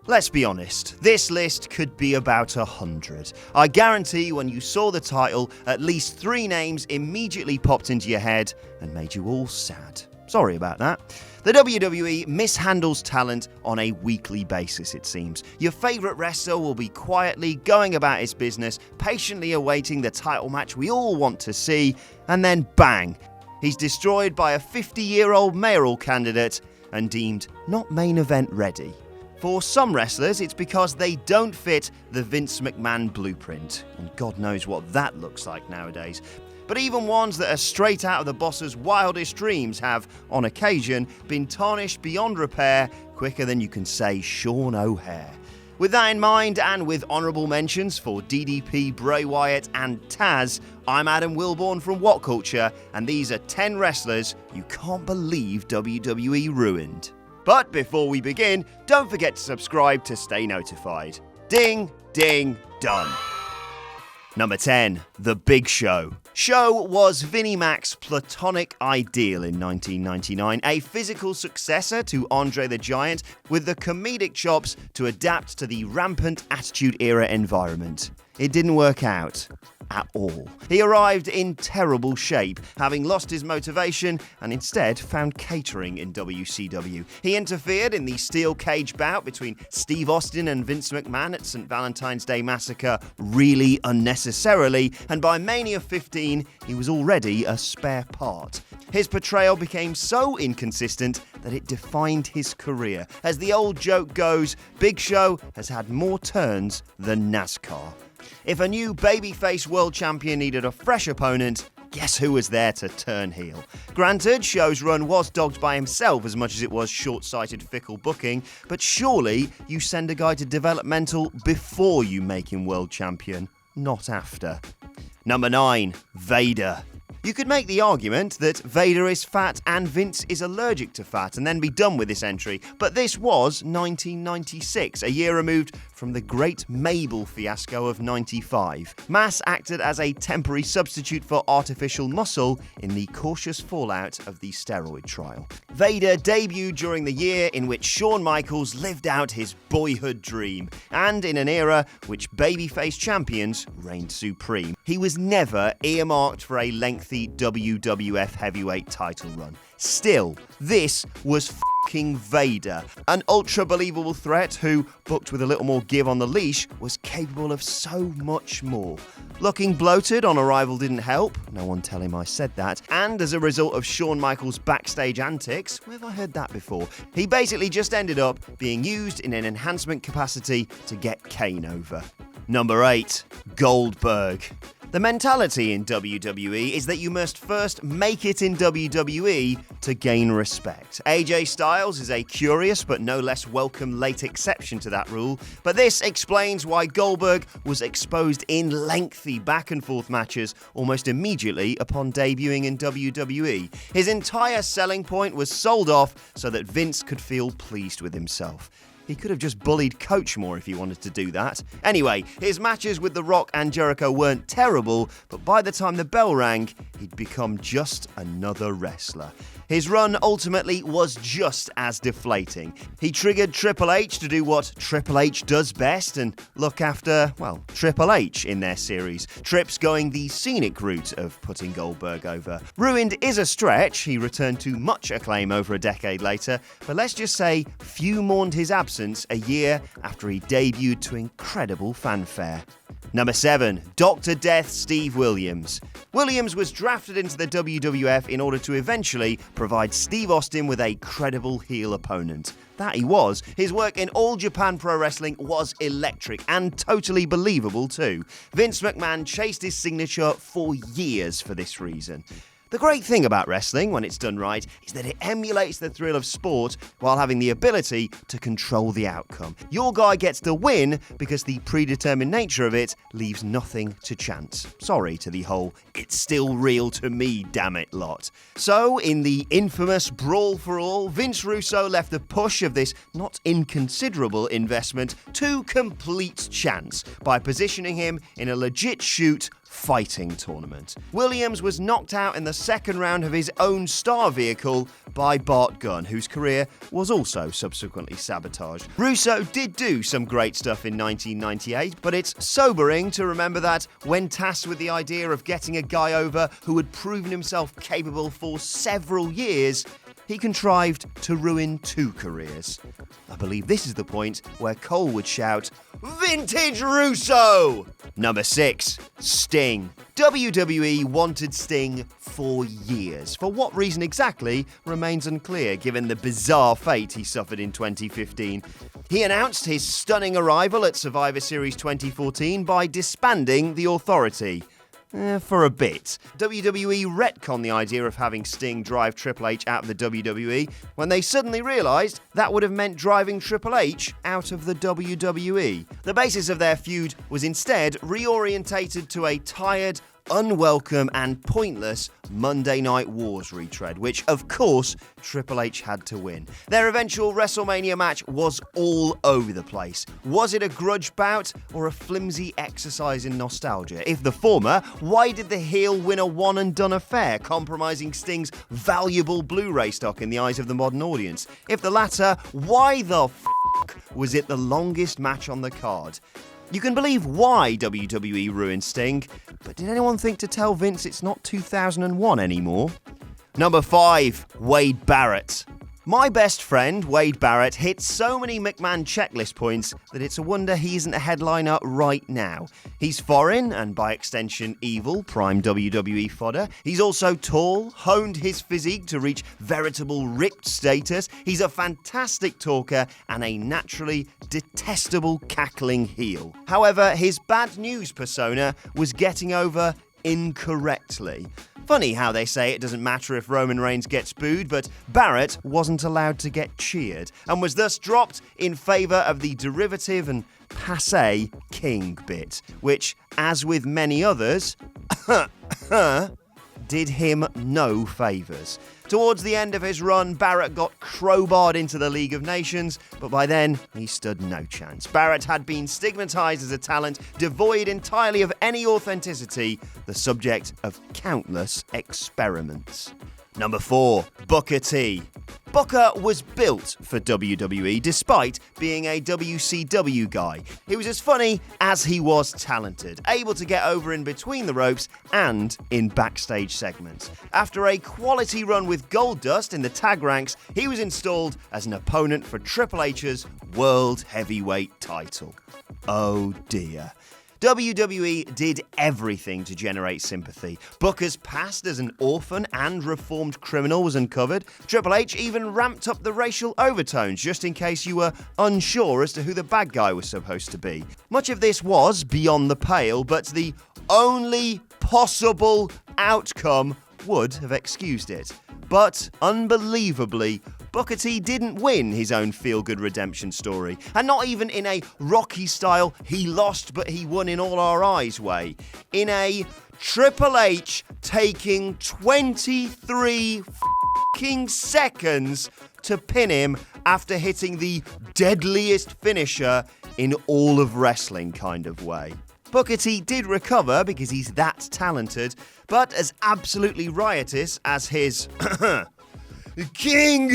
Let's be honest, this list could be about 100. I guarantee when you saw the title, at least 3 names immediately popped into your head and made you all sad. Sorry about that. The WWE mishandles talent on a weekly basis, it seems. Your favourite wrestler will be quietly going about his business, patiently awaiting the title match we all want to see, and then bang! He's destroyed by a 50-year-old mayoral candidate and deemed not main event ready. For some wrestlers, it's because they don't fit the Vince McMahon blueprint, and God knows what that looks like nowadays. But even ones that are straight out of the boss's wildest dreams have, on occasion, been tarnished beyond repair quicker than you can say Sean O'Hare. With that in mind, and with honourable mentions for DDP, Bray Wyatt and Taz, I'm Adam Wilborn from WhatCulture, and these are 10 wrestlers you can't believe WWE ruined. But before we begin, don't forget to subscribe to stay notified. Ding, ding, done. Number 10, The Big Show. Show was Vinnie Mac's platonic ideal in 1999, a physical successor to Andre the Giant with the comedic chops to adapt to the rampant Attitude Era environment. It didn't work out at all. He arrived in terrible shape, having lost his motivation and instead found catering in WCW. He interfered in the steel cage bout between Steve Austin and Vince McMahon at St. Valentine's Day Massacre really unnecessarily, and by Mania 15, he was already a spare part. His portrayal became so inconsistent that it defined his career. As the old joke goes, Big Show has had more turns than NASCAR. If a new babyface world champion needed a fresh opponent, guess who was there to turn heel? Granted, Show's run was dogged by himself as much as it was short-sighted, fickle booking, but surely you send a guy to developmental before you make him world champion, not after. Number 9, VADER. You could make the argument that VADER is fat and Vince is allergic to fat and then be done with this entry, but this was 1996, a year removed from the great Mabel fiasco of 95. Mass acted as a temporary substitute for artificial muscle in the cautious fallout of the steroid trial. VADER debuted during the year in which Shawn Michaels lived out his boyhood dream, and in an era which babyface champions reigned supreme. He was never earmarked for a lengthy WWF heavyweight title run. Still, this was f***ing VADER, an ultra-believable threat who, booked with a little more give on the leash, was capable of so much more. Looking bloated on arrival didn't help, no one tell him I said that, and as a result of Shawn Michaels' backstage antics, where have I heard that before? He basically just ended up being used in an enhancement capacity to get Kane over. Number 8, Goldberg. The mentality in WWE is that you must first make it in WWE to gain respect. AJ Styles is a curious but no less welcome late exception to that rule, but this explains why Goldberg was exposed in lengthy back and forth matches almost immediately upon debuting in WWE. His entire selling point was sold off so that Vince could feel pleased with himself. He could have just bullied Coach more if he wanted to do that. Anyway, his matches with The Rock and Jericho weren't terrible, but by the time the bell rang, he'd become just another wrestler. His run ultimately was just as deflating. He triggered Triple H to do what Triple H does best and look after, well, Triple H in their series. Trips going the scenic route of putting Goldberg over. Ruined is a stretch. He returned to much acclaim over a decade later, but let's just say few mourned his absence a year after he debuted to incredible fanfare. Number 7, Dr. Death Steve Williams. Williams was drafted into the WWF in order to eventually provide Steve Austin with a credible heel opponent. That he was. His work in All Japan Pro Wrestling was electric and totally believable too. Vince McMahon chased his signature for years for this reason. The great thing about wrestling, when it's done right, is that it emulates the thrill of sport while having the ability to control the outcome. Your guy gets the win because the predetermined nature of it leaves nothing to chance. Sorry to the whole "it's still real to me, damn it" lot. So, in the infamous Brawl for All, Vince Russo left the push of this not inconsiderable investment to complete chance by positioning him in a legit shoot fighting tournament. Williams was knocked out in the second round of his own star vehicle by Bart Gunn, whose career was also subsequently sabotaged. Russo did do some great stuff in 1998, but it's sobering to remember that when tasked with the idea of getting a guy over who had proven himself capable for several years, he contrived to ruin 2 careers. I believe this is the point where Cole would shout, "Vintage Russo!" Number 6. Sting. WWE wanted Sting for years. For what reason exactly remains unclear, given the bizarre fate he suffered in 2015. He announced his stunning arrival at Survivor Series 2014 by disbanding the Authority. For a bit. WWE retconned the idea of having Sting drive Triple H out of the WWE when they suddenly realised that would have meant driving Triple H out of the WWE. The basis of their feud was instead reorientated to a tired, unwelcome and pointless Monday Night Wars retread, which, of course, Triple H had to win. Their eventual WrestleMania match was all over the place. Was it a grudge bout or a flimsy exercise in nostalgia? If the former, why did the heel win a one-and-done affair, compromising Sting's valuable Blu-ray stock in the eyes of the modern audience? If the latter, why the f*** was it the longest match on the card? You can believe why WWE ruined Sting, but did anyone think to tell Vince it's not 2001 anymore? Number 5. Wade Barrett. My best friend, Wade Barrett, hit so many McMahon checklist points that it's a wonder he isn't a headliner right now. He's foreign, and by extension evil, prime WWE fodder. He's also tall, honed his physique to reach veritable ripped status. He's a fantastic talker and a naturally detestable cackling heel. However, his bad news persona was getting over incorrectly. Funny how they say it doesn't matter if Roman Reigns gets booed, but Barrett wasn't allowed to get cheered, and was thus dropped in favour of the derivative and passé King bit, which, as with many others, did him no favours. Towards the end of his run, Barrett got crowbarred into the League of Nations, but by then, he stood no chance. Barrett had been stigmatised as a talent devoid entirely of any authenticity, the subject of countless experiments. Number 4. Booker T. Booker was built for WWE despite being a WCW guy. He was as funny as he was talented, able to get over in between the ropes and in backstage segments. After a quality run with Goldust in the tag ranks, he was installed as an opponent for Triple H's World Heavyweight title. Oh dear. WWE did everything to generate sympathy. Booker's past as an orphan and reformed criminal was uncovered. Triple H even ramped up the racial overtones just in case you were unsure as to who the bad guy was supposed to be. Much of this was beyond the pale, but the only possible outcome would have excused it. But, unbelievably, Booker T didn't win his own feel-good redemption story, and not even in a Rocky-style he lost but he won in all our eyes way. In a Triple H taking 23 f***ing seconds to pin him after hitting the deadliest finisher in all of wrestling kind of way. Booker T did recover because he's that talented, but as absolutely riotous as his King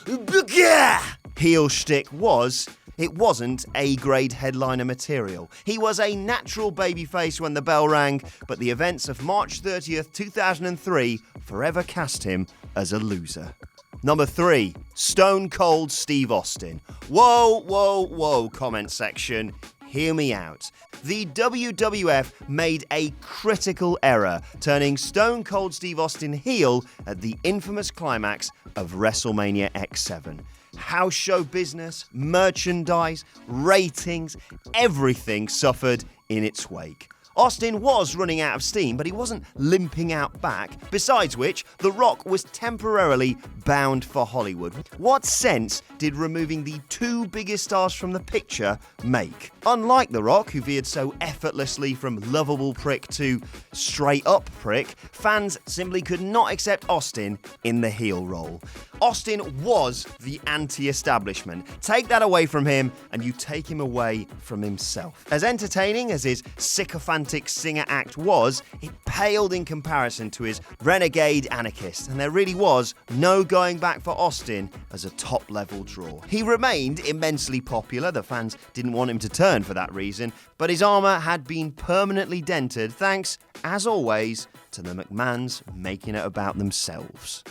Booker heel shtick was, it wasn't A-grade headliner material. He was a natural babyface when the bell rang, but the events of March 30th, 2003 forever cast him as a loser. Number 3. Stone Cold Steve Austin. Whoa, whoa, whoa, comment section. Hear me out. The WWF made a critical error, turning Stone Cold Steve Austin heel at the infamous climax of WrestleMania X7. House show business, merchandise, ratings, everything suffered in its wake. Austin was running out of steam, but he wasn't limping out back. Besides which, The Rock was temporarily bound for Hollywood. What sense did removing the 2 biggest stars from the picture make? Unlike The Rock, who veered so effortlessly from lovable prick to straight-up prick, fans simply could not accept Austin in the heel role. Austin was the anti-establishment. Take that away from him, and you take him away from himself. As entertaining as his sycophantic romantic singer act was, it paled in comparison to his renegade anarchist, and there really was no going back for Austin as a top-level draw. He remained immensely popular, the fans didn't want him to turn for that reason, but his armour had been permanently dented thanks, as always, to the McMahons making it about themselves.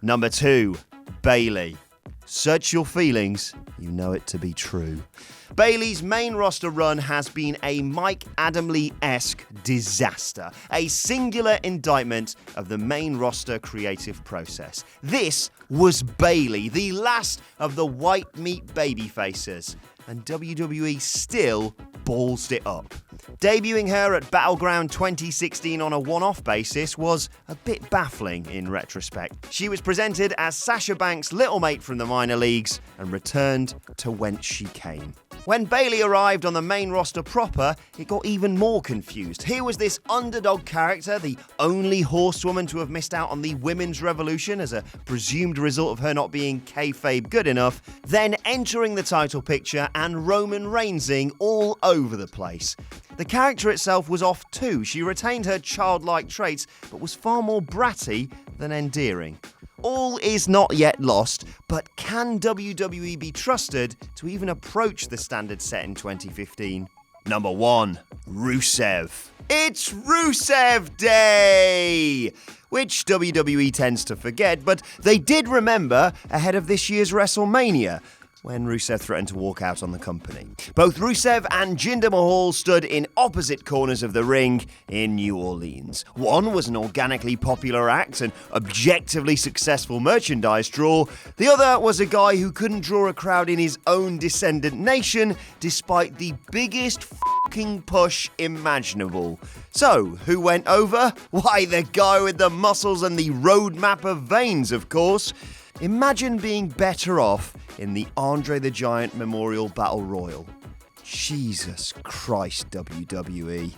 Number 2, Bayley. Search your feelings, you know it to be true. Bayley's main roster run has been a Mike Adamle-esque disaster, a singular indictment of the main roster creative process. This was Bayley, the last of the white meat babyfaces, and WWE still ballsed it up. Debuting her at Battleground 2016 on a one-off basis was a bit baffling in retrospect. She was presented as Sasha Banks' little mate from the minor leagues and returned to whence she came. When Bayley arrived on the main roster proper, it got even more confused. Here was this underdog character, the only horsewoman to have missed out on the women's revolution as a presumed result of her not being kayfabe good enough, then entering the title picture and Roman Reignsing all over the place. The character itself was off too. She retained her childlike traits, but was far more bratty than endearing. All is not yet lost, but can WWE be trusted to even approach the standard set in 2015? Number 1, RUSEV. It's RUSEV Day! Which WWE tends to forget, but they did remember ahead of this year's WrestleMania, when Rusev threatened to walk out on the company. Both Rusev and Jinder Mahal stood in opposite corners of the ring in New Orleans. One was an organically popular act and objectively successful merchandise draw. The other was a guy who couldn't draw a crowd in his own descendant nation despite the biggest fucking push imaginable. So, who went over? Why, the guy with the muscles and the roadmap of veins, of course. Imagine being better off in the Andre the Giant Memorial Battle Royal. Jesus Christ, WWE.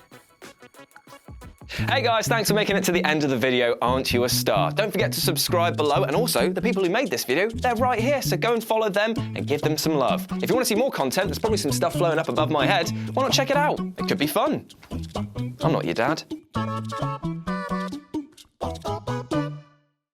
Hey guys, thanks for making it to the end of the video. Aren't you a star? Don't forget to subscribe below, and also the people who made this video, they're right here, so go and follow them and give them some love. If you want to see more content, there's probably some stuff flowing up above my head. Why not check it out? It could be fun. I'm not your dad.